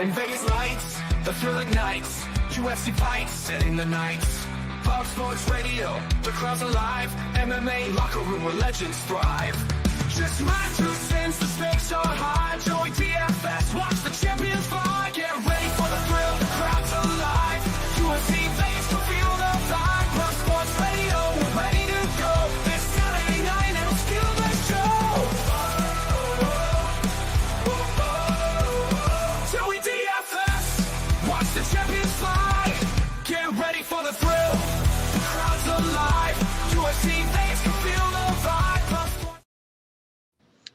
In Vegas lights, the thrill ignites. UFC fights, setting the nights. Fox Sports Radio, the crowd's alive. MMA locker room where legends thrive. Just my 2 cents, the stakes are high. Joey DFS, watch the champions fly. Get ready for the thrill, the crowd's alive. UFC Vegas, to feel the vibe. Fox Sports Radio, we're ready to go. This Saturday night, it'll steal the show. Joey DFS, watch the champions fly. Get ready for the thrill, the crowd's alive. UFC Vegas, to feel the vibe.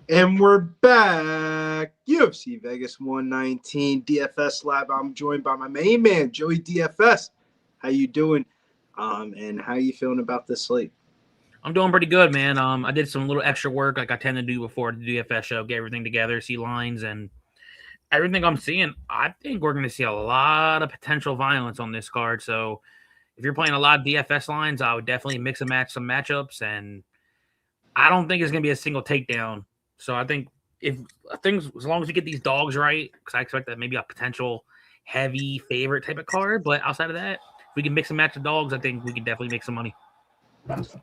And we're back. UFC Vegas 119 DFS Lab. I'm joined by my main man, Joey DFS. How you doing? And how you feeling about this slate? I'm doing pretty good, man. I did some little extra work like I tend to do before the DFS show, get everything together, see lines, and everything I'm seeing. I think we're going to see a lot of potential violence on this card. So if you're playing a lot of DFS lines, I would definitely mix and match some matchups. And I don't think it's going to be a single takedown. So I think if things, as long as we get these dogs right, because I expect that maybe a potential heavy favorite type of card. But outside of that, if we can mix and match the dogs, I think we can definitely make some money.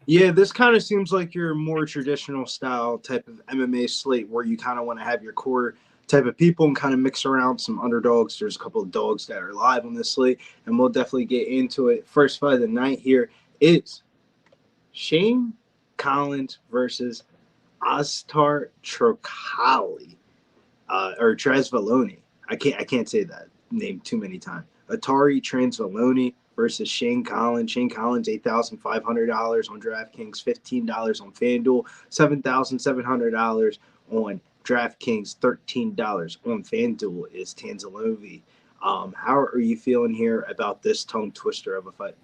Yeah, this kind of seems like your more traditional style type of MMA slate where you kind of want to have your core type of people and kind of mix around some underdogs. There's a couple of dogs that are live on this slate, and we'll definitely get into it. First fight of the night here is Shane Collins versus Astar Trocali, or Trasvaloni. I can't say that name too many times. Atari Transvaloni versus Shane Collins. Shane Collins, $8,500 on DraftKings, $15 on Fanduel, $7,700 on DraftKings, $13 on Fanduel is Tanzalovi. How are you feeling here about this tongue twister of a fight?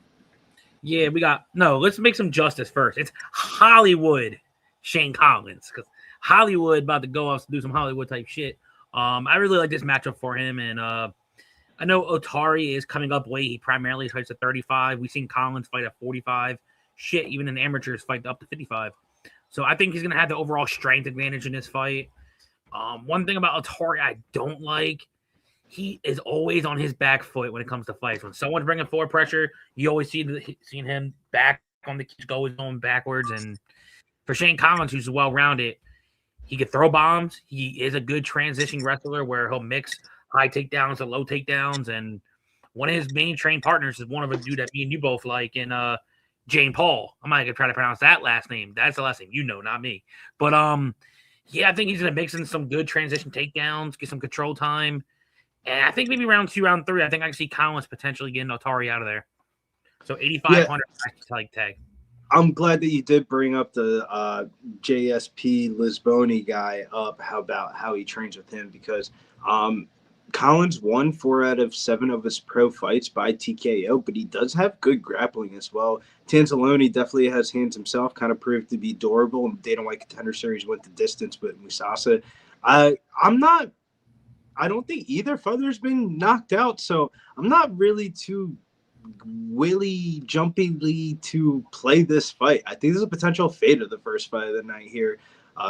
Yeah, let's make some justice first. It's Hollywood Shane Collins, because Hollywood about to go off to do some Hollywood type shit. I really like this matchup for him, and I know Otari is coming up weight. He primarily fights at 35. We've seen Collins fight at 45. Shit, even in the amateurs fight up to 55. So I think he's going to have the overall strength advantage in this fight. One thing about Otari I don't like, he is always on his back foot when it comes to fights. When someone's bringing forward pressure, you always seeing him back on the cage, going backwards. And for Shane Collins, who's well-rounded, he can throw bombs. He is a good transition wrestler where he'll mix high takedowns to low takedowns. And one of his main trained partners is one of a dude that me and you both like, in Jane Paul. I'm not going to try to pronounce that last name. That's the last name. You know, not me. But, yeah, I think he's going to mix in some good transition takedowns, get some control time. And I think maybe round 2, round 3, I think I can see Collins potentially getting Otari out of there. So 8,500 tag. I'm glad that you did bring up the JSP Lisboni guy up. How about how he trains with him? Because Collins won 4 out of 7 of his pro fights by TKO, but he does have good grappling as well. Tanzaloni definitely has hands himself, kind of proved to be durable. And Dana White Contender Series went the distance with Musasa. I don't think either fighter's been knocked out, so I'm not really too jumpingly to play this fight. I think there's a potential fade of the first fight of the night here.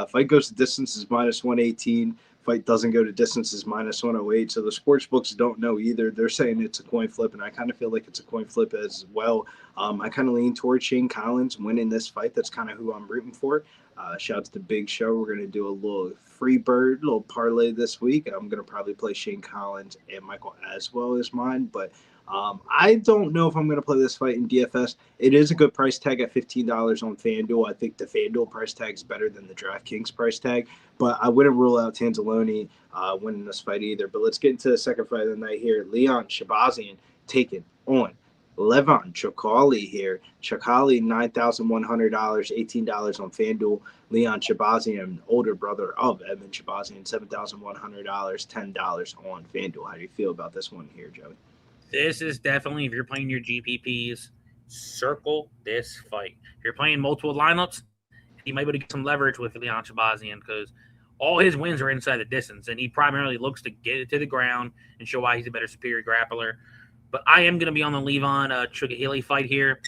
Fight goes to distance is -118. Fight doesn't go to distance is -108. So the sports books don't know either. They're saying it's a coin flip, and I kind of feel like it's a coin flip as well. I kind of lean towards Shane Collins winning this fight. That's kind of who I'm rooting for. Shout out to the Big Show. We're going to do a little free bird, little parlay this week. I'm going to probably play Shane Collins and Michael as well as mine, but I don't know if I'm going to play this fight in DFS. It is a good price tag at $15 on FanDuel. I think the FanDuel price tag is better than the DraftKings price tag, but I wouldn't rule out Tanzaloni winning this fight either. But let's get into the second fight of the night here. Leon Shabazian taking on Levon Chokali here. Chokali, $9,100, $18 on FanDuel. Leon Shabazian, older brother of Evan Shabazian, $7,100, $10 on FanDuel. How do you feel about this one here, Joey? This is definitely, if you're playing your GPPs, circle this fight. If you're playing multiple lineups, you might be able to get some leverage with Leon Shabazian because all his wins are inside the distance, and he primarily looks to get it to the ground and show why he's a better superior grappler. But I am going to be on the Levon Chukahili fight here.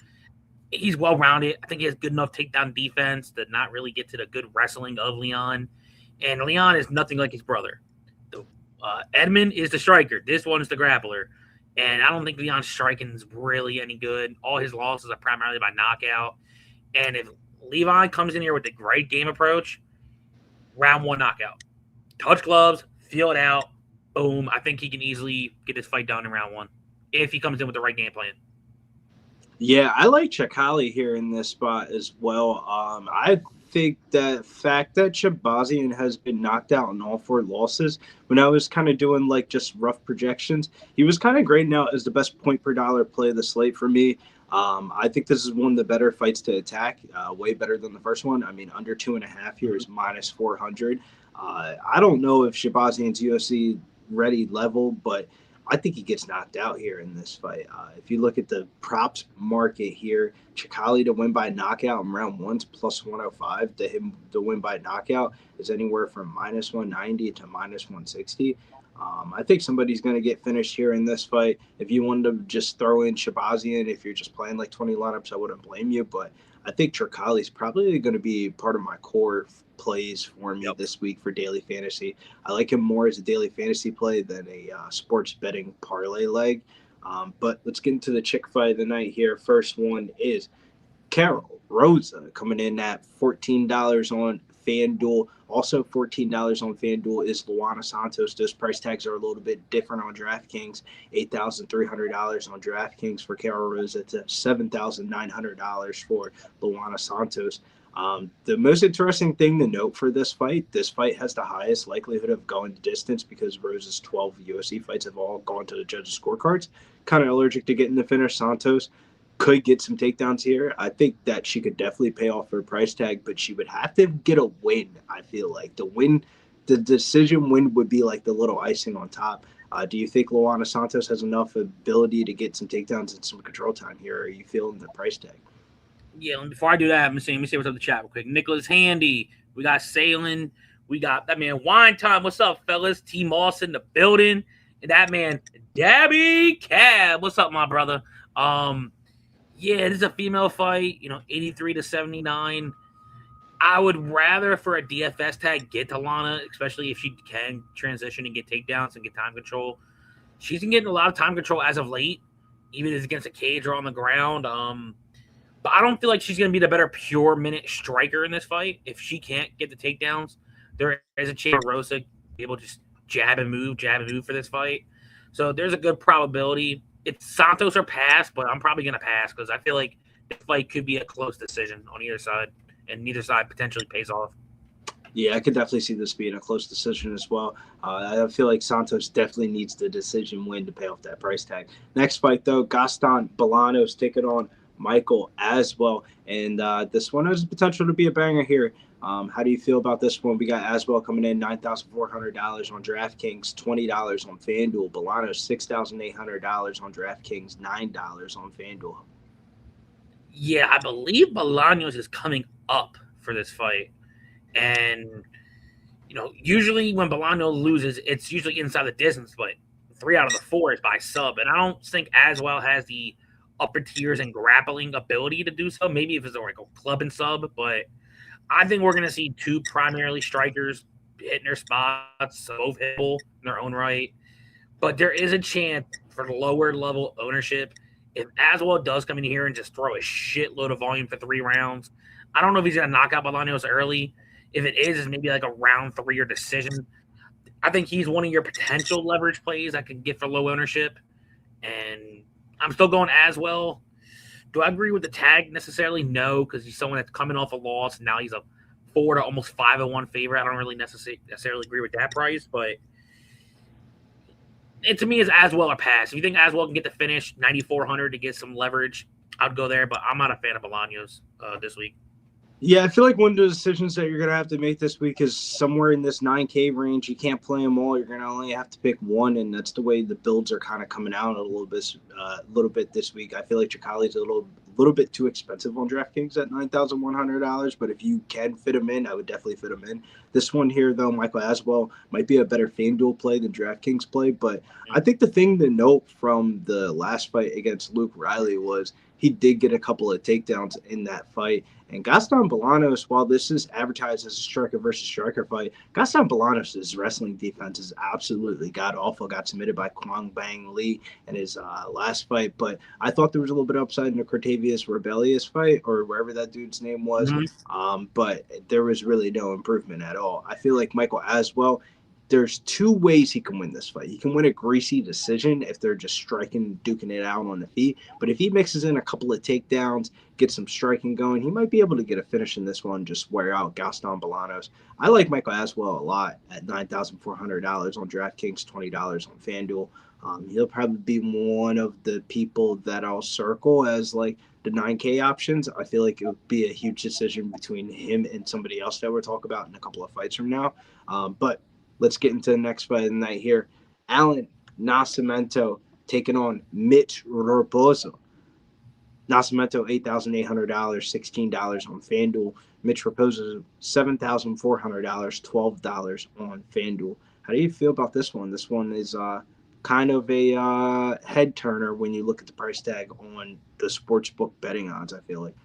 He's well-rounded. I think he has good enough takedown defense to not really get to the good wrestling of Leon. And Leon is nothing like his brother. Edmund is the striker. This one is the grappler. And I don't think Leon's striking's really any good. All his losses are primarily by knockout. And if Levi comes in here with the right game approach, round 1 knockout. Touch gloves, feel it out, boom. I think he can easily get this fight done in round 1 if he comes in with the right game plan. Yeah, I like Chakali here in this spot as well. I think the fact that Shabazian has been knocked out in all 4 losses, when I was kind of doing like just rough projections, he was kind of grading out as the best point per dollar play of the slate for me. I think this is one of the better fights to attack, way better than the first one. I mean, under 2.5 here is minus 400. I don't know if Shabazian's UFC ready level, but I think he gets knocked out here in this fight. If you look at the props market here, Chakali to win by knockout in round 1's plus 105. To him to win by knockout is anywhere from minus 190 to minus 160. I think somebody's going to get finished here in this fight. If you wanted to just throw in Shabazian, if you're just playing like 20 lineups, I wouldn't blame you. But I think Chakali's probably going to be part of my core plays for me this week for daily fantasy. I like him more as a daily fantasy play than a sports betting parlay leg. But let's get into the chick fight of the night here. First one is Carol Rosa coming in at $14 on FanDuel. Also $14 on FanDuel is Luana Santos. Those price tags are a little bit different on DraftKings. $8,300 on DraftKings for Carol Rosa to $7,900 for Luana Santos. The most interesting thing to note for this fight has the highest likelihood of going to distance because Rose's 12 UFC fights have all gone to the judges' scorecards. Kind of allergic to getting the finish. Santos could get some takedowns here. I think that she could definitely pay off her price tag, but she would have to get a win. I feel like the decision win would be like the little icing on top. Do you think Luana Santos has enough ability to get some takedowns and some control time here? Or are you feeling the price tag? Yeah, before I do that, let me say what's up in the chat real quick. Nicholas Handy, we got Sailing, we got that man Wine Time. What's up, fellas? T Moss in the building, and that man Dabby Cab. What's up, my brother? Yeah, this is a female fight. 83 to 79. I would rather for a DFS tag get to Lana, especially if she can transition and get takedowns and get time control. She's been getting a lot of time control as of late, even as against a cage or on the ground. But I don't feel like she's going to be the better pure minute striker in this fight. If she can't get the takedowns, there is a chance Rosa be able to just jab and move for this fight. So there's a good probability. It's Santos or pass, but I'm probably going to pass because I feel like this fight could be a close decision on either side, and neither side potentially pays off. Yeah, I could definitely see this being a close decision as well. I feel like Santos definitely needs the decision win to pay off that price tag. Next fight, though, Gaston Bolanos taking on Michael Aswell, and this one has the potential to be a banger here. How do you feel about this one? We got Aswell coming in $9,400 on DraftKings, $20 on FanDuel. Bolanos $6,800 on DraftKings, $9 on FanDuel. Yeah, I believe Bolanos is coming up for this fight, and usually when Bolanos loses, it's usually inside the distance, but 3 out of the 4 is by sub, and I don't think Aswell has the upper tiers and grappling ability to do so. Maybe if it's like a club and sub, but I think we're going to see 2 primarily strikers hitting their spots, both hittable in their own right. But there is a chance for lower level ownership. If Aswell does come in here and just throw a shitload of volume for 3 rounds, I don't know if he's going to knock out Bolanos early. If it is, it's maybe like a round 3 or decision. I think he's one of your potential leverage plays I could get for low ownership. And I'm still going Aswell. Do I agree with the tag necessarily? No, because he's someone that's coming off a loss. And now he's a 4 to almost 5-1 favorite. I don't really necessarily agree with that price, but to me, it's Aswell or pass. If you think Aswell can get the finish, 9,400 to get some leverage, I'd go there. But I'm not a fan of Bolanos this week. Yeah, I feel like one of the decisions that you're going to have to make this week is somewhere in this 9K range. You can't play them all. You're going to only have to pick one, and that's the way the builds are kind of coming out a little bit this week. I feel like Chakali's a little bit too expensive on DraftKings at $9,100, but if you can fit him in, I would definitely fit him in. This one here, though, Michael Aswell might be a better FanDuel play than DraftKings play, but I think the thing to note from the last fight against Luke Riley was he did get a couple of takedowns in that fight. And Gaston Bolanos, while this is advertised as a striker versus striker fight, Gaston Bolanos' wrestling defense is absolutely god-awful. Got submitted by Kwang Bang Lee in his last fight. But I thought there was a little bit of upside in the Cortavious Rebellious fight, or wherever that dude's name was. But there was really no improvement at all. I feel like Michael Aswell, there's two ways he can win this fight. He can win a greasy decision if they're just striking, duking it out on the feet. But if he mixes in a couple of takedowns, gets some striking going, he might be able to get a finish in this one, just wear out Gaston Bolanos. I like Michael Aswell a lot at $9,400 on DraftKings, $20 on Fanduel. He'll probably be one of the people that I'll circle as like the 9K options. I feel like it would be a huge decision between him and somebody else that we'll talk about in a couple of fights from now. But let's get into the next fight of the night here. Alan Nascimento taking on Mitch Raposo. Nascimento, $8,800, $16 on FanDuel. Mitch Raposo, $7,400, $12 on FanDuel. How do you feel about this one? This one is kind of a head turner when you look at the price tag on the sportsbook betting odds, I feel like.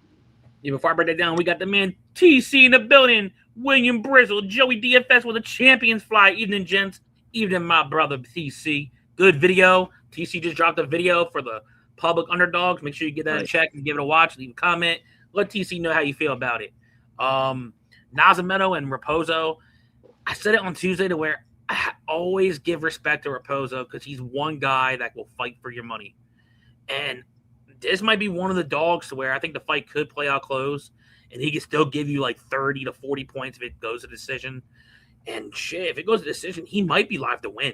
Yeah, before I break that down, we got the man TC in the building. William Brizzle, Joey DFS with a champions fly. Evening, gents. Evening, my brother TC. Good video. TC just dropped a video for the public underdogs. Make sure you get that a check and give it a watch. Leave a comment. Let TC know how you feel about it. Nascimento and Raposo. I said it on Tuesday to where I always give respect to Raposo because he's one guy that will fight for your money. And this might be one of the dogs to where I think the fight could play out close, and he can still give you like 30 to 40 points if it goes to decision. And shit, if it goes to decision, he might be live to win.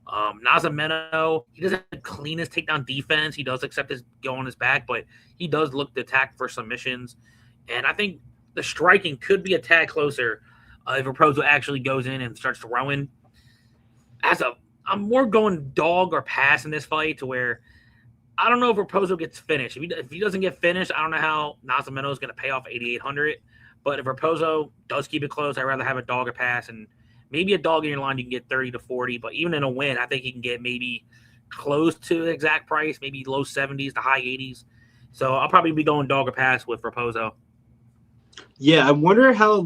Nascimento, he doesn't have the cleanest takedown defense. He does accept his go on his back, but he does look to attack for submissions. And I think the striking could be a tad closer if Raposo actually goes in and starts throwing. I'm more going dog or pass in this fight to where I don't know if Raposo gets finished. If he doesn't get finished, I don't know how Nascimento is going to pay off 8,800. But if Raposo does keep it close, I'd rather have a dog or pass. And maybe a dog in your line, you can get 30 to 40. But even in a win, I think you can get maybe close to the exact price, maybe low 70s to high 80s. So I'll probably be going dog or pass with Raposo. Yeah, I wonder how,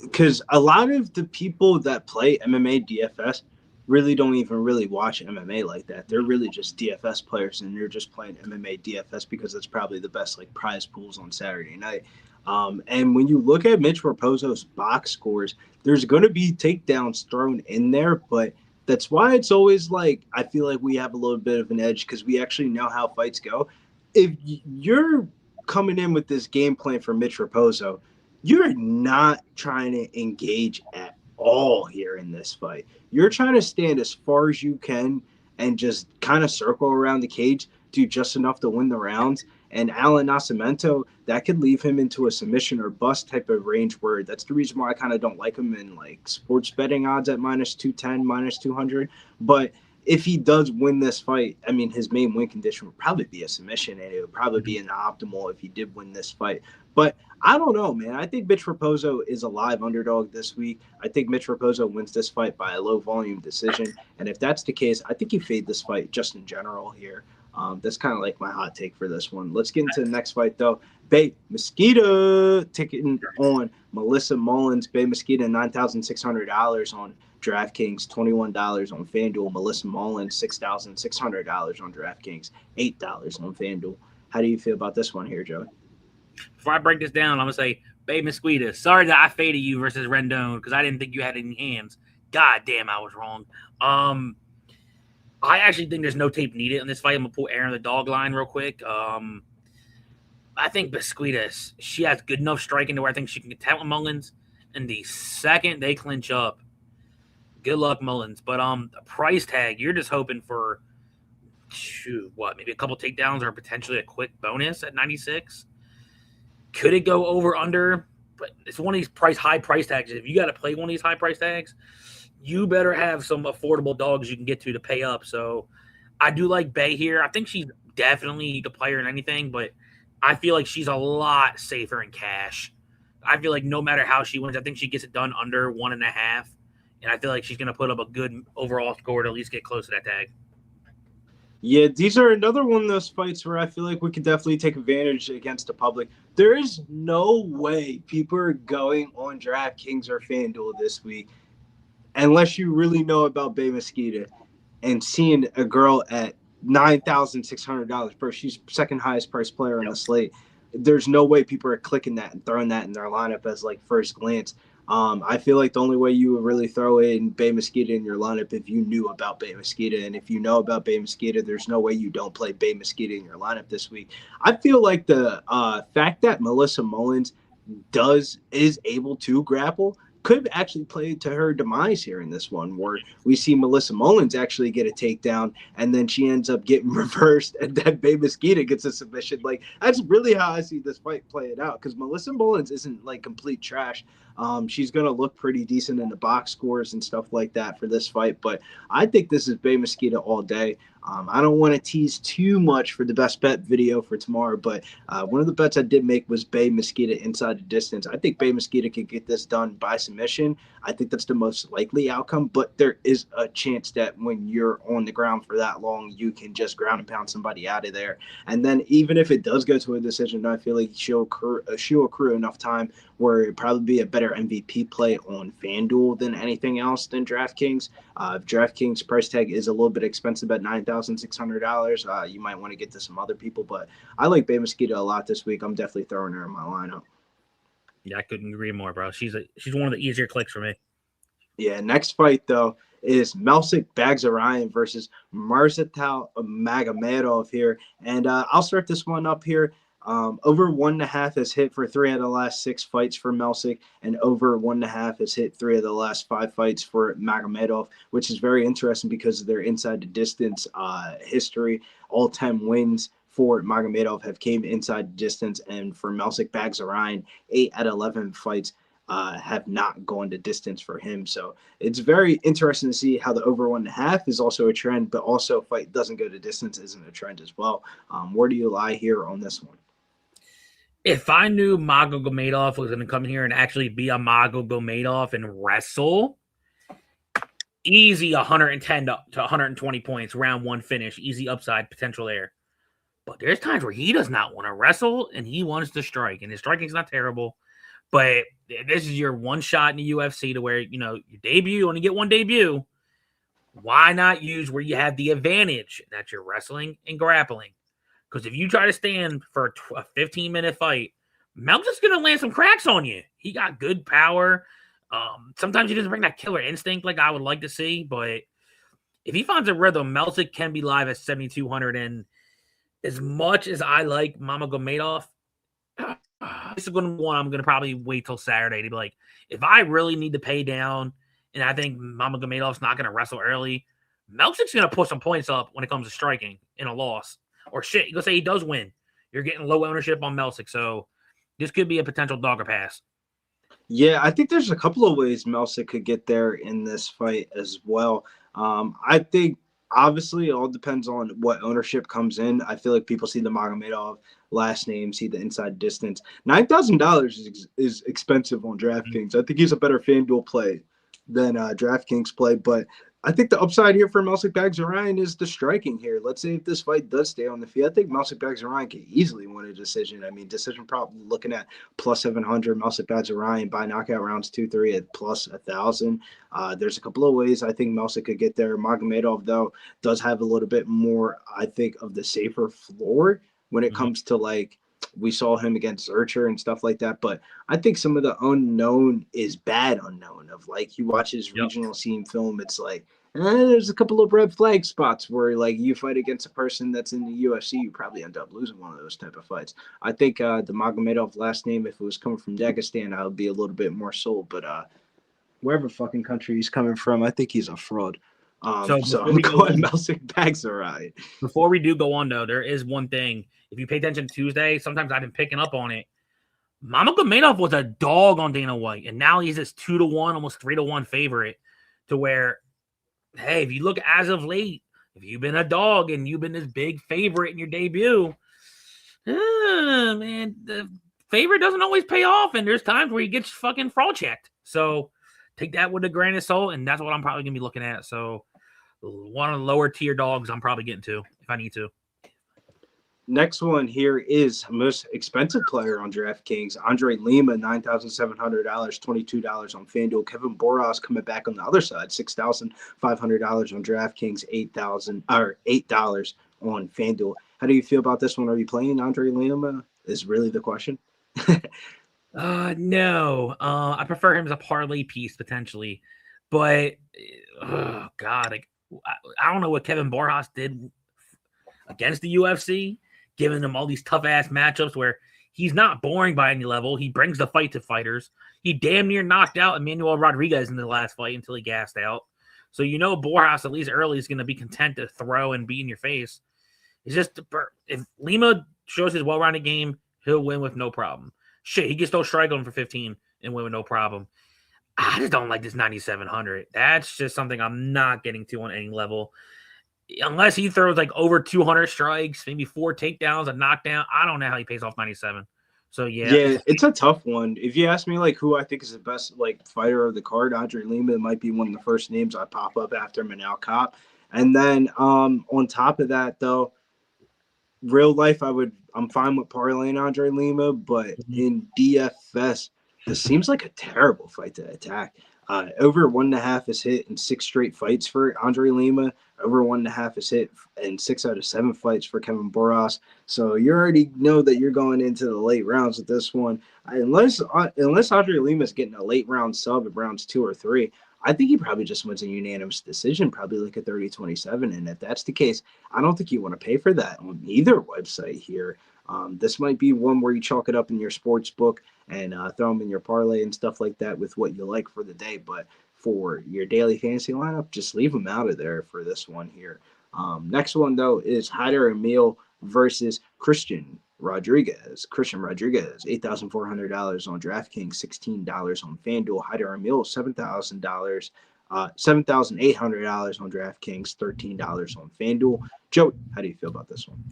because a lot of the people that play MMA DFS really don't even really watch MMA like that. They're really just DFS players, and they're just playing MMA DFS because it's probably the best prize pools on Saturday night. And when you look at Mitch Raposo's box scores, there's going to be takedowns thrown in there, but that's why it's always I feel like we have a little bit of an edge because we actually know how fights go. If you're coming in with this game plan for Mitch Raposo, you're not trying to engage at all here in this fight. You're trying to stand as far as you can and just kind of circle around the cage, do just enough to win the rounds. And Alan Nascimento, that could leave him into a submission or bust type of range where that's the reason why I kind of don't like him in sports betting odds at -210, -200. But if he does win this fight, I mean, his main win condition would probably be a submission, and it would probably be an optimal if he did win this fight. But I don't know, man. I think Mitch Raposo is a live underdog this week. I think Mitch Raposo wins this fight by a low-volume decision. And if that's the case, I think you fade this fight just in general here. That's kind of my hot take for this one. Let's get into the next fight, though. Bay Mosquito taking on Melissa Mullins. Bay Mosquito, $9,600 on DraftKings, $21 on FanDuel. Melissa Mullins, $6,600 on DraftKings, $8 on FanDuel. How do you feel about this one here, Joey? Before I break this down, I'm going to say, Bay Mosquito, sorry that I faded you versus Rendon because I didn't think you had any hands. God damn, I was wrong. I actually think there's no tape needed in this fight. I'm going to pull Aaron the dog line real quick. I think Besquitas, she has good enough striking to where I think she can contend with Mullins. And the second they clinch up, good luck, Mullins. But the price tag, you're just hoping for, maybe a couple takedowns or potentially a quick bonus at 96. Could it go over, under? But it's one of these high price tags. If you got to play one of these high price tags, you better have some affordable dogs you can get to pay up. So I do like Bay here. I think she's definitely the player in anything, but I feel like she's a lot safer in cash. I feel like no matter how she wins, I think she gets it done under 1.5. And I feel like she's going to put up a good overall score to at least get close to that tag. Yeah, these are another one of those fights where I feel like we could definitely take advantage against the public. There is no way people are going on DraftKings or FanDuel this week unless you really know about Bay Mosquito and seeing a girl at $9,600 per. She's second highest priced player on the slate. There's no way people are clicking that and throwing that in their lineup as like first glance. I feel like the only way you would really throw in Bay Mosquito in your lineup if you knew about Bay Mosquito, and if you know about Bay Mosquito, there's no way you don't play Bay Mosquito in your lineup this week. I feel like the fact that Melissa Mullins is able to grapple could actually play to her demise here in this one, where we see Melissa Mullins actually get a takedown and then she ends up getting reversed and then Bay Mosquito gets a submission. Like, that's really how I see this fight play it out, because Melissa Mullins isn't like complete trash. She's going to look pretty decent in the box scores and stuff like that for this fight, but I think this is Bay Mosquito all day. I don't want to tease too much for the best bet video for tomorrow, but one of the bets I did make was Bay Mosquito inside the distance. I think Bay Mosquito could get this done by submission. I think that's the most likely outcome, but there is a chance that when you're on the ground for that long, you can just ground and pound somebody out of there. And then even if it does go to a decision, I feel like she'll accrue enough time where it'd probably be a better MVP play on FanDuel than anything else than DraftKings. DraftKings price tag is a little bit expensive at $9,600. You might want to get to some other people, but I like Bay Mosquito a lot this week. I'm definitely throwing her in my lineup. Yeah, I couldn't agree more, bro. She's one of the easier clicks for me. Yeah, next fight though is Melsik Bagzaryan versus Marzatal Magomedov here, and I'll start this one up here. Over 1.5 has hit for 3 out of the last 6 fights for Melsik, and over 1.5 has hit 3 of the last 5 fights for Magomedov, which is very interesting because of their inside the distance history. All 10 wins for Magomedov have came inside the distance, and for Melsik Bagzaryan, 8 out of 11 fights have not gone to distance for him. So it's very interesting to see how the over 1.5 is also a trend, but also fight doesn't go to distance isn't a trend as well. Where do you lie here on this one? If I knew Magomedov was going to come here and actually be a Magomedov and wrestle, easy 110 to 120 points, round 1 finish, easy upside potential there. But there's times where he does not want to wrestle and he wants to strike, and his striking's not terrible. But this is your one shot in the UFC to where, you debut, only get one debut. Why not use where you have the advantage that you're wrestling and grappling? Because if you try to stand for a 15-minute fight, Mel's just going to land some cracks on you. He got good power. Sometimes he doesn't bring that killer instinct like I would like to see. But if he finds a rhythm, Melzik can be live at 7,200. And as much as I like Magomedov, this is going to be one I'm going to probably wait till Saturday to be like, if I really need to pay down and I think Magomedov's not going to wrestle early, Melzik's going to put some points up when it comes to striking in a loss. Or shit, you're going to say he does win. You're getting low ownership on Melsik, so this could be a potential dogger pass. Yeah, I think there's a couple of ways Melsik could get there in this fight as well. I think obviously it all depends on what ownership comes in. I feel like people see the Magomedov last name, see the inside distance. $9,000 is expensive on DraftKings. I think he's a better FanDuel play than DraftKings play, but I think the upside here for Melsik Bagzaryan is the striking here. Let's say if this fight does stay on the field, I think Melsik Bagzaryan can easily win a decision. I mean, decision prop looking at plus 700, Melsik Bagzaryan by knockout rounds 2-3 at plus 1,000. There's a couple of ways I think Melsik could get there. Magomedov, though, does have a little bit more, I think, of the safer floor when it comes to, like, we saw him against Zurcher and stuff like that. But I think some of the unknown is bad unknown of, like, you watch his regional scene film, it's like, there's a couple of red flag spots where, like, you fight against a person that's in the UFC, you probably end up losing one of those type of fights. I think the Magomedov last name, if it was coming from Dagestan, I would be a little bit more sold. But wherever fucking country he's coming from, I think he's a fraud. So I'm going Melsik Bagzaryan. Before we do go on, though, there is one thing. If you pay attention to Tuesday, sometimes I've been picking up on it. Magomedov was a dog on Dana White, and now he's this 2-1, almost 3-1 favorite to where, hey, if you look as of late, if you've been a dog and you've been this big favorite in your debut, man, the favorite doesn't always pay off, and there's times where he gets fucking fraud checked. So take that with a grain of salt, and that's what I'm probably going to be looking at. So one of the lower tier dogs I'm probably getting to if I need to. Next one here is most expensive player on DraftKings, Andre Lima, $9,700, $22 on Fanduel. Kevin Boras coming back on the other side, $6,500 on DraftKings, $8 on Fanduel. How do you feel about this one? Are you playing Andre Lima? Is really the question. No. I prefer him as a parlay piece potentially, but oh god, I don't know what Kevin Boras did against the UFC, giving them all these tough ass matchups where he's not boring by any level. He brings the fight to fighters. He damn near knocked out Emmanuel Rodriguez in the last fight until he gassed out. So Boras at least early is going to be content to throw and be in your face. It's just if Lima shows his well-rounded game, he'll win with no problem. Shit, he gets those strike on for 15 and win with no problem. I just don't like this 9,700. That's just something I'm not getting to on any level. Unless he throws like over 200 strikes, maybe 4 takedowns, a knockdown. I don't know how he pays off 97. So yeah, it's a tough one. If you ask me like who I think is the best like fighter of the card, Andre Lima might be one of the first names I pop up after Manal Cop. And then on top of that though, real life I'm fine with parlaying Andre Lima, but in DFS, this seems like a terrible fight to attack. Over 1.5 is hit in 6 straight fights for Andre Lima. Over 1.5 is hit in 6 out of 7 fights for Kevin Boras. So you already know that you're going into the late rounds with this one. Unless Andre Lima is getting a late round sub of rounds 2 or 3, I think he probably just wins a unanimous decision, probably like a 30-27. And if that's the case, I don't think you want to pay for that on either website here. This might be one where you chalk it up in your sports book and throw them in your parlay and stuff like that with what you like for the day. But for your daily fantasy lineup, just leave them out of there for this one here. Next one, though, is Hyder Emil versus Christian Rodriguez. Christian Rodriguez, $8,400 on DraftKings, $16 on Fanduel. Hyder Emil, $7,800 on DraftKings, $13 on Fanduel. Joe, how do you feel about this one?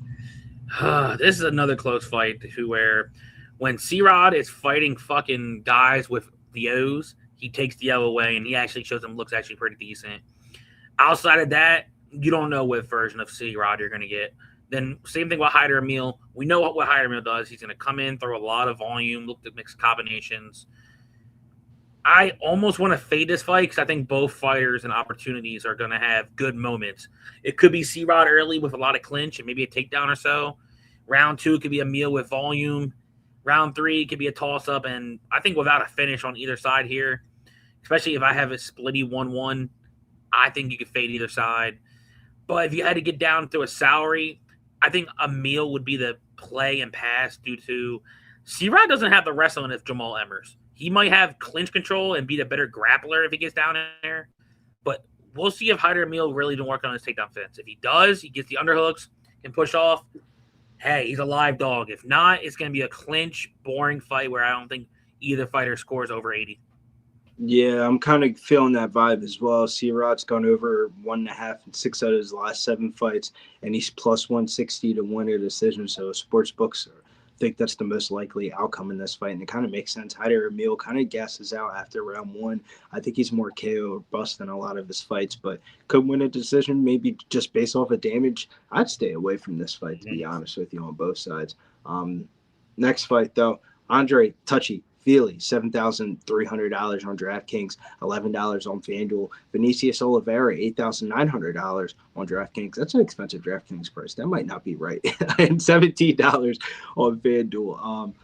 This is another close fight where when C-Rod is fighting fucking guys with the O's, he takes the L away and he actually shows them looks actually pretty decent. Outside of that, you don't know what version of C-Rod you're going to get. Then same thing with Hyder Emil. We know what Hyder Emil does. He's going to come in, throw a lot of volume, look to mix combinations. I almost want to fade this fight because I think both fighters and opportunities are going to have good moments. It could be C-Rod early with a lot of clinch and maybe a takedown or so. Round 2 could be Emil with volume. Round 3 could be a toss-up, and I think without a finish on either side here, especially if I have a splitty 1-1, I think you could fade either side. But if you had to get down to a salary, I think Emil would be the play and pass due to C-Rod doesn't have the wrestling of Jamal Emmers. He might have clinch control and be the better grappler if he gets down there. But we'll see if Hyder Emil really didn't work on his takedown fence. If he does, he gets the underhooks and push off. Hey, he's a live dog. If not, it's going to be a clinch, boring fight where I don't think either fighter scores over 80. Yeah, I'm kind of feeling that vibe as well. C-Rod's gone over 1.5 in 6 out of his last 7 fights, and he's plus 160 to win a decision. So sports books think that's the most likely outcome in this fight, and it kind of makes sense. Hyder Emil kind of gasses out after round 1. I think he's more KO or bust than a lot of his fights, but could win a decision maybe just based off of damage. I'd stay away from this fight, to be honest with you, on both sides. Next fight, though, Andre Touchy Feely, $7,300 on DraftKings, $11 on Fanduel. Vinicius Oliveira, $8,900 on DraftKings. That's an expensive DraftKings price. That might not be right. And $17 on Fanduel.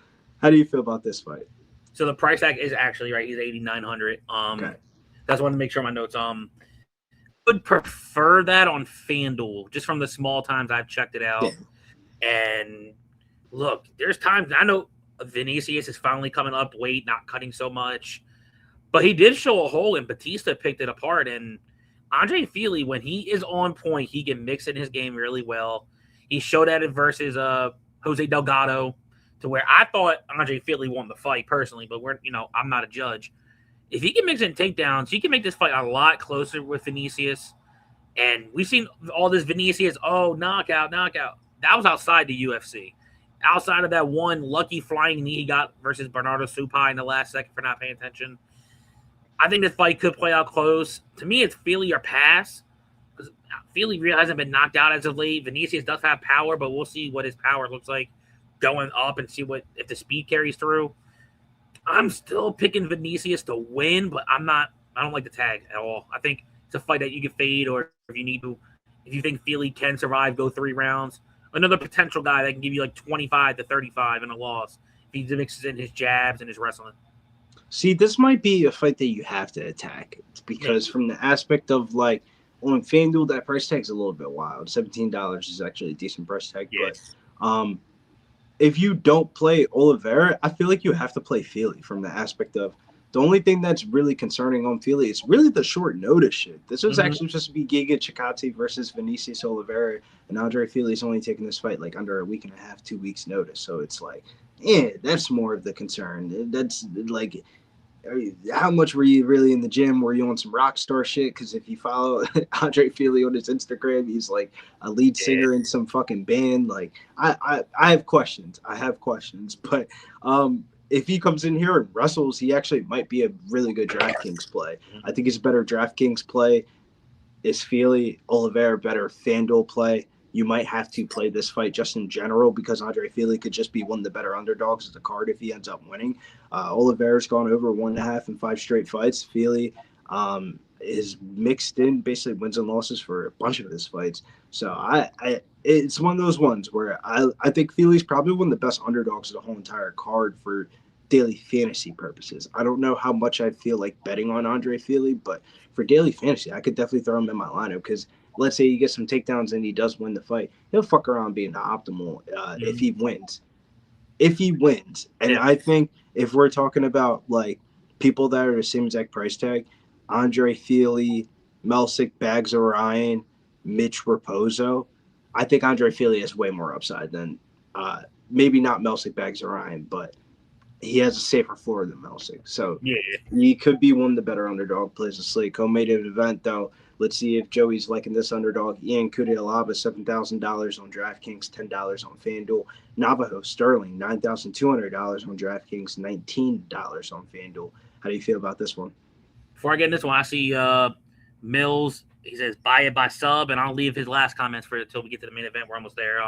How do you feel about this fight? So the price tag is actually right. He's $8,900. Okay. That's one to make sure my notes. Would prefer that on Fanduel, just from the small times I've checked it out. Yeah. And look, there's times I know Vinicius is finally coming up weight, not cutting so much. But he did show a hole, and Batista picked it apart. And Andre Feely, when he is on point, he can mix in his game really well. He showed that it versus Jose Delgado, to where I thought Andre Feely won the fight personally, but I'm not a judge. If he can mix in takedowns, he can make this fight a lot closer with Vinicius. And we've seen all this Vinicius, knockout. That was outside the UFC. Outside of that one lucky flying knee he got versus Bernardo Supai in the last second for not paying attention, I think this fight could play out close. To me, it's Feely or pass Feely really hasn't been knocked out as of late. Vinicius does have power, but we'll see what his power looks like going up and see what if the speed carries through. I'm still picking Vinicius to win, but I don't like the tag at all. I think it's a fight that you can fade, or if you think Feely can survive, go 3 rounds. Another potential guy that can give you like 25 to 35 in a loss if he mixes in his jabs and his wrestling. See, this might be a fight that you have to attack. It's because from the aspect of like on FanDuel, that price tag is a little bit wild. $17 is actually a decent price tag. Yeah. But if you don't play Oliveira, I feel like you have to play Feely from the aspect of the only thing that's really concerning on Feely is really the short notice shit. This was actually supposed to be Giga Chikadze versus Vinicius Oliveira, and Andre Feely's only taking this fight like under a week and a half, 2 weeks notice. So it's like, that's more of the concern. That's like, how much were you really in the gym? Were you on some rock star shit? Because if you follow Andre Feely on his Instagram, he's like a lead singer in some fucking band. Like, I have questions. But if he comes in here and wrestles, he actually might be a really good DraftKings play. I think he's a better DraftKings play. Is Feely Oliveira better FanDuel play? You might have to play this fight just in general because Andre Feely could just be one of the better underdogs of the card if he ends up winning. Oliveira's gone over 1.5 in 5 straight fights. Feely is mixed in, basically wins and losses for a bunch of his fights. So it's one of those ones where I think Feely's probably one of the best underdogs of the whole entire card for daily fantasy purposes. I don't know how much I feel like betting on Andre Feely, but for daily fantasy, I could definitely throw him in my lineup because let's say you get some takedowns and he does win the fight, he'll fuck around being the optimal if he wins. And I think if we're talking about like people that are the same exact price tag, Andre Feely, Melsick, Bags Orion, Mitch Raposo, I think Andre Feely has way more upside than maybe not Melsick, Bags Orion, but he has a safer floor than Melsick. So he could be one of the better underdog plays of slate. Co-main event, though, let's see if Joey's liking this underdog. Ian Kudialaba, $7,000 on DraftKings, $10 on FanDuel. Navajo Sterling, $9,200 on DraftKings, $19 on FanDuel. How do you feel about this one? Before I get in this one, I see Mills. He says, buy it by sub, and I'll leave his last comments for until we get to the main event. We're almost there.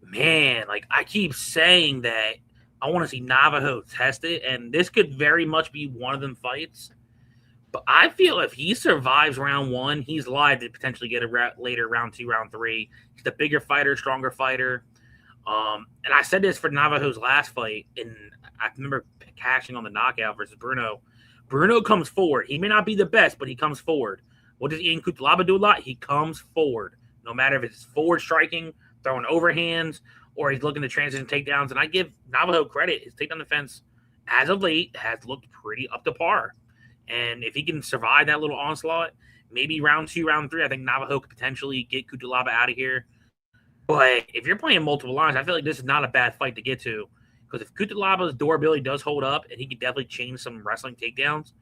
Man, like I keep saying that I want to see Navajo test it, and this could very much be one of them fights. But I feel if he survives round 1, he's live to potentially get a later round 2, round 3. He's the bigger fighter, stronger fighter. And I said this for Navajo's last fight, and I remember cashing on the knockout versus Bruno. Bruno comes forward. He may not be the best, but he comes forward. What does Ian Kutalaba do a lot? He comes forward. No matter if it's forward striking, throwing overhands, or he's looking to transition takedowns. And I give Navajo credit. His takedown defense, as of late, has looked pretty up to par. And if he can survive that little onslaught, maybe round 2, round 3, I think Navajo could potentially get Kutalaba out of here. But if you're playing multiple lines, I feel like this is not a bad fight to get to. Because if Kutalaba's durability does hold up, and he can definitely change some wrestling takedowns,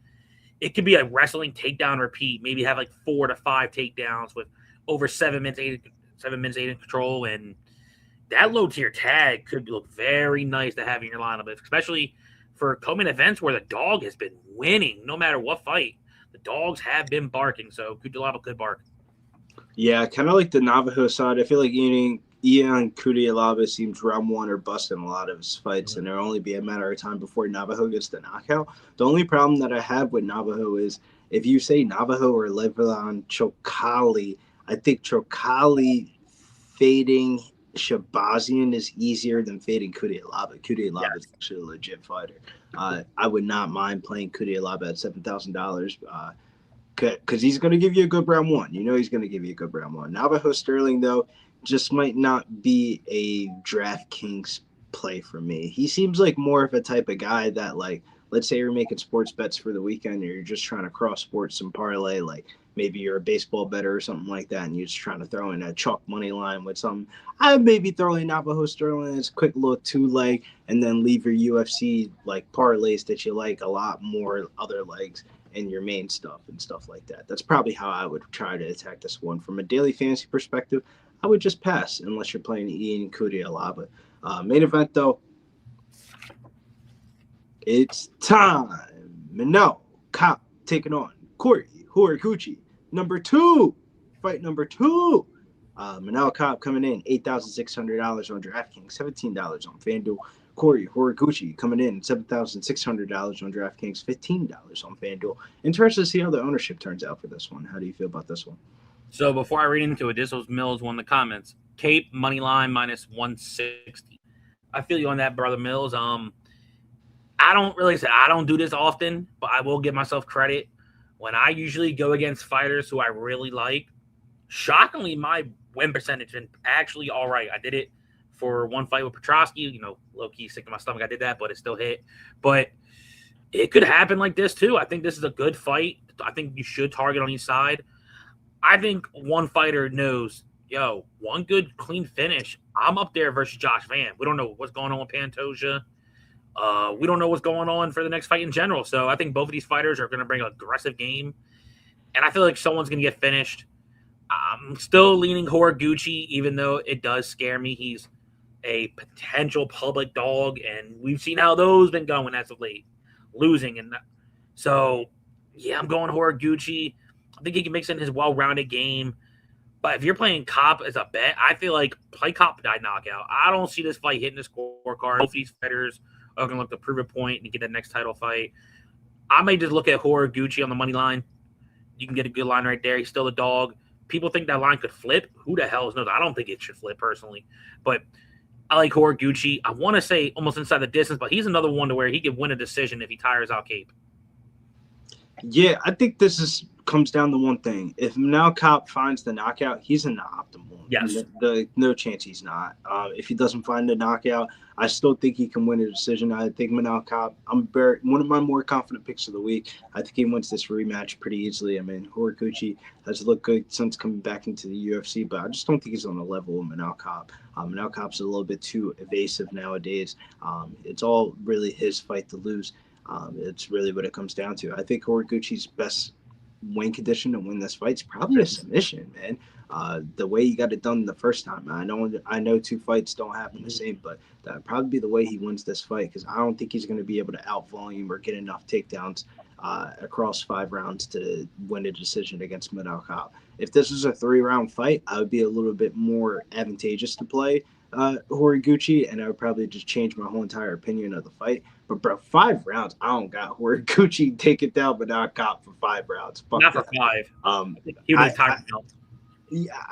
it could be a wrestling takedown repeat. Maybe have like 4 to 5 takedowns with over 7 minutes, 8 in control. And that low tier tag could look very nice to have in your lineup, especially for co-main events where the dog has been winning no matter what fight. The dogs have been barking, so Kutalaba could bark. Yeah, kind of like the Navajo side. I feel like Ian Kutalaba seems round 1 or bust in a lot of his fights, and it'll only be a matter of time before Navajo gets the knockout. The only problem that I have with Navajo is if you say Navajo or Levilan Chokali, I think Chokali fading Shabazian is easier than fading Kutalaba. Kutalaba is actually a legit fighter. I would not mind playing Kutalaba at $7,000 because he's going to give you a good round 1. You know he's going to give you a good round 1. Navajo Sterling, though, just might not be a DraftKings play for me. He seems like more of a type of guy that, like, let's say you're making sports bets for the weekend or you're just trying to cross sports some parlay, like maybe you're a baseball bettor or something like that and you're just trying to throw in a chalk money line with something. I'd maybe throw in Navajo Sterling as a quick little 2-leg and then leave your UFC like parlays that you like a lot more other legs in your main stuff and stuff like that. That's probably how I would try to attack this one. From a daily fantasy perspective, I would just pass unless you're playing Ian Kutalaba. Main event, though, it's time. Minnow Cop taking on Corey Horiguchi, number 2 fight number 2. Manel Cobb coming in $8,600 on DraftKings, $17 on Fanduel. Corey Horiguchi coming in $7,600 on DraftKings, $15 on Fanduel. Interested to see how the ownership turns out for this one. How do you feel about this one? So before I read into it, this was Mills one of the comments. Cape money line minus 160. I feel you on that, brother Mills. I don't do this often, but I will give myself credit. When I usually go against fighters who I really like, shockingly, my win percentage been actually all right. I did it for one fight with Petrosky, low key sick to my stomach. I did that, but it still hit. But it could happen like this too. I think this is a good fight. I think you should target on each side. I think one fighter knows, one good clean finish. I'm up there versus Josh Van. We don't know what's going on with Pantoja. We don't know what's going on for the next fight in general. So I think both of these fighters are going to bring an aggressive game. And I feel like someone's going to get finished. I'm still leaning Horiguchi, even though it does scare me. He's a potential public dog, and we've seen how those been going as of late, losing. And so, yeah, I'm going Horiguchi. I think he can mix in his well-rounded game. But if you're playing Cop as a bet, I feel like play Cop by knockout. I don't see this fight hitting the scorecard. Both these fighters are going to look to prove a point and get that next title fight. I may just look at Horiguchi on the money line. You can get a good line right there. He's still a dog. People think that line could flip. Who the hell knows? I don't think it should flip personally. But I like Horiguchi. I want to say almost inside the distance, but he's another one to where he could win a decision if he tires out Cape. Yeah, I think this comes down to one thing. If Manel Cobb finds the knockout, he's in the optimal. Yes. No chance he's not. If he doesn't find the knockout, I still think he can win a decision. I think Manel Cobb, one of my more confident picks of the week. I think he wins this rematch pretty easily. I mean, Horiguchi has looked good since coming back into the UFC, but I just don't think he's on the level of Manel Cobb. Manel Cobb's a little bit too evasive nowadays. It's all really his fight to lose. It's really what it comes down to. I think Horiguchi's best win condition to win this fight is probably a submission, man. The way he got it done the first time. I know 2 fights don't happen the same, but that'd probably be the way he wins this fight, because I don't think he's going to be able to out volume or get enough takedowns across 5 rounds to win a decision against Manel Cobb. If this was a 3-round fight, I would be a little bit more advantageous to play Horiguchi, and I would probably just change my whole entire opinion of the fight. But bro, 5 rounds, I don't got Horiguchi take it down, but not Cobb for 5 rounds. Fuck not that. For 5. He was tired.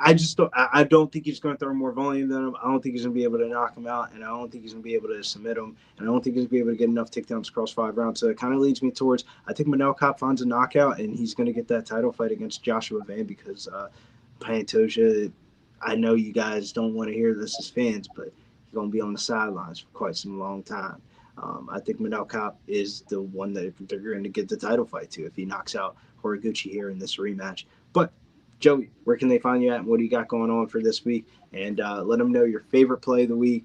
I don't think he's going to throw more volume than him. I don't think he's going to be able to knock him out, and I don't think he's going to be able to submit him, and I don't think he's going to be able to get enough takedowns across 5 rounds. So it kind of leads me towards, I think Manel Cobb finds a knockout, and he's going to get that title fight against Joshua Van, because Pantoja, I know you guys don't want to hear this as fans, but he's going to be on the sidelines for quite some long time. I think Manel Cobb is the one that they're going to get the title fight to if he knocks out Horiguchi here in this rematch. But Joey, where can they find you at, and what do you got going on for this week? And let them know your favorite play of the week,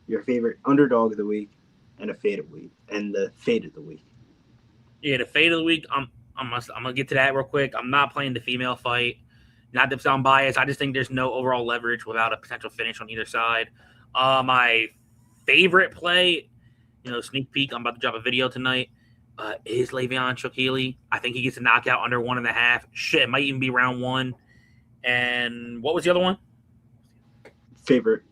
your favorite underdog of the week, and the fade of the week. Yeah, the fade of the week. I'm gonna get to that real quick. I'm not playing the female fight. Not to sound biased. I just think there's no overall leverage without a potential finish on either side. My favorite play, sneak peek. I'm about to drop a video tonight. Is Le'Veon Chokili. I think he gets a knockout under 1.5. Shit, it might even be round 1. And what was the other one? Favorite.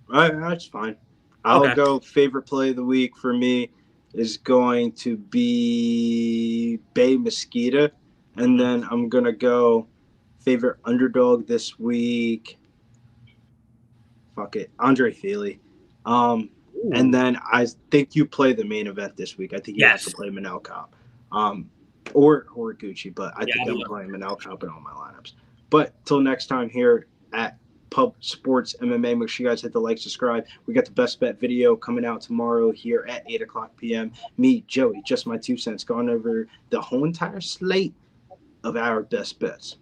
That's fine. I'll go favorite play of the week for me is going to be Bay Mosquito. And then I'm going to go favorite underdog this week. Fuck it. Andre Feely. And then I think you play the main event this week. I think you have to play Manel Cobb. Or Horiguchi, but I think I'm playing Manel Cobb in all my lineups. But till next time here at Pub Sports MMA, make sure you guys hit the like, subscribe. We got the best bet video coming out tomorrow here at 8 o'clock p.m. Me, Joey, just my 2 cents, going over the whole entire slate of our best bets.